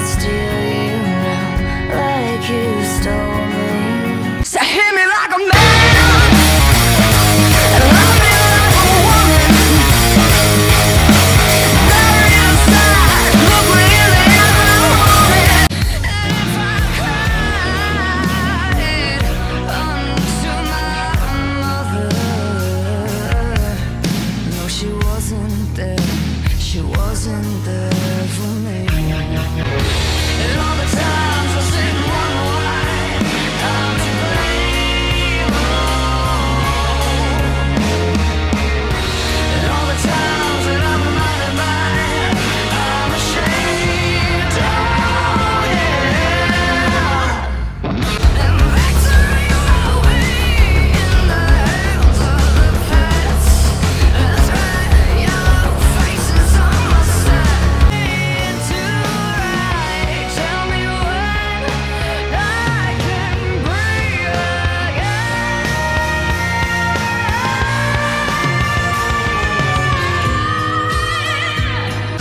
can't steal you now like you stole me. So hit me like a man and love me like a woman. Bury inside, look me in the eye, woman. And if I cried unto my mother, no, she wasn't there. She wasn't there for me. And all the times I sit and wonder why I'm to blame. And all the times that I'm reminded by I'm ashamed. Oh yeah. And victory will be in the hands of the past. That's right, yellow faces on my side. To right, tell me when I can breathe again.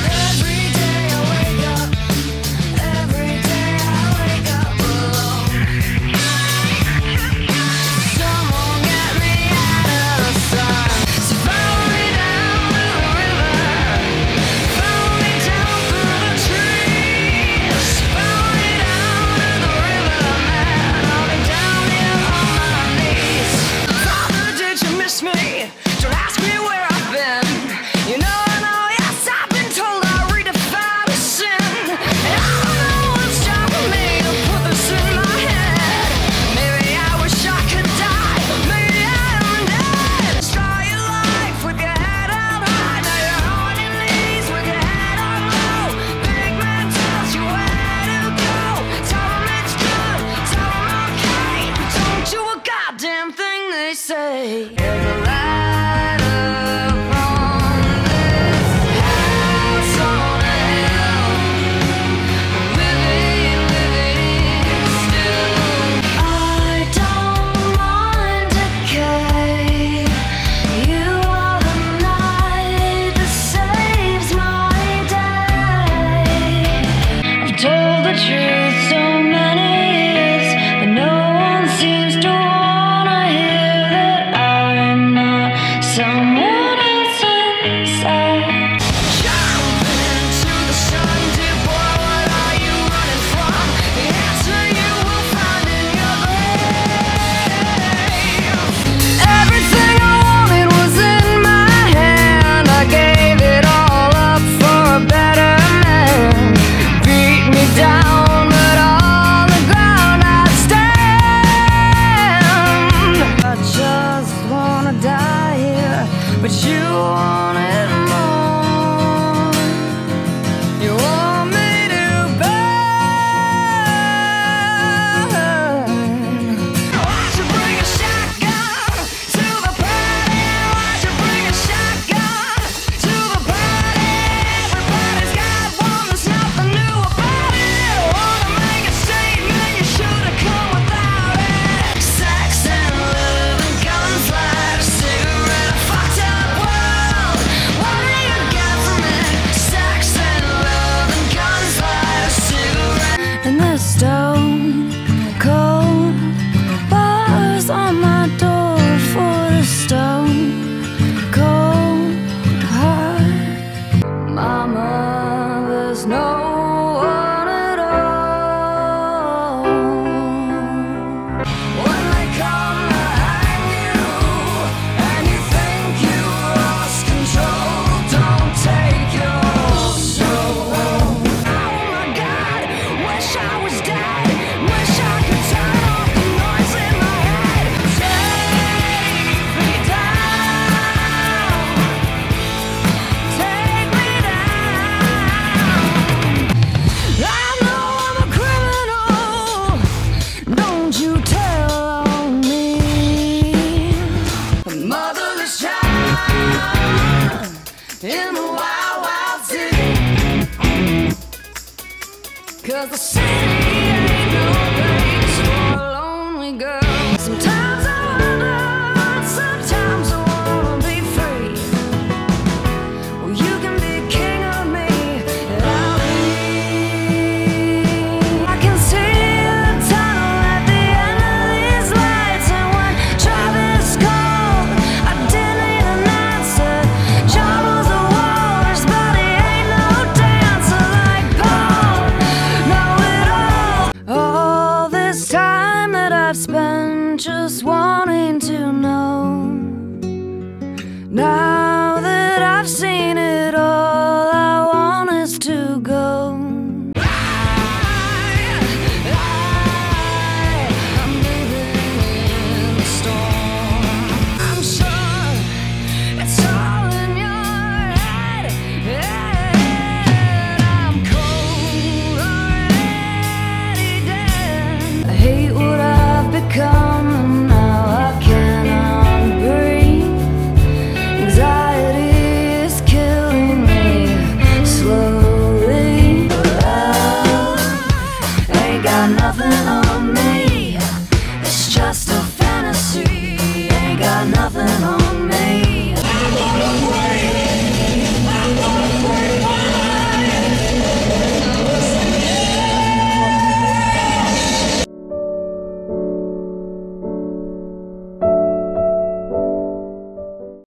Every day I wake up, every day I wake up alone. Someone get me out of the sun. So follow me down to the river, follow me down through the trees, follow me down to the river, man. I'll be down here on my knees. Father, did you miss me? Don't ask me where I've been. You know I know, yes, I've been told I redefined sin. And I don't know what's stopping me to put this in my head. Maybe I wish I could die, maybe I am dead. Start your life with your head held high. Now you're on your knees with your head on low. Big man tells you where to go. Tell him it's good, tell him okay. Don't do a goddamn thing they say. There's a light upon this house on a hill, living still. I don't mind decay. You are the night that saves my day. I've told the truth so many years, but no one seems to wanna hear that I'm not someone else inside. Jump into the sun, dear boy, what are you running from? The answer you will find in your grave. Everything I wanted was in my hand. I gave it all up for a better man. Beat me down, but on the ground I'd stand. I just wanna die here, but you want it more. You want me to burn. Why'd you bring a shotgun to the party? Why'd you bring a shotgun to the party? Everybody's got one, there's nothing new about it. Wanna make a statement, you should've come without it. Sex and love and guns, light a cigarette, a fucked up world. What do you got from it? Sex and love and guns, light a cigarette. And the stone cold bars on my door for the stone cold heart. Mama, there's no one at all. When they come to hang you and you think you lost control, don't take your soul. Oh my God, wish I was dead. Wish I could turn off the noise in my head. Take me down, take me down. I know I'm a criminal, don't you tell on me. A motherless child in the wild, wild city. 'Cause the city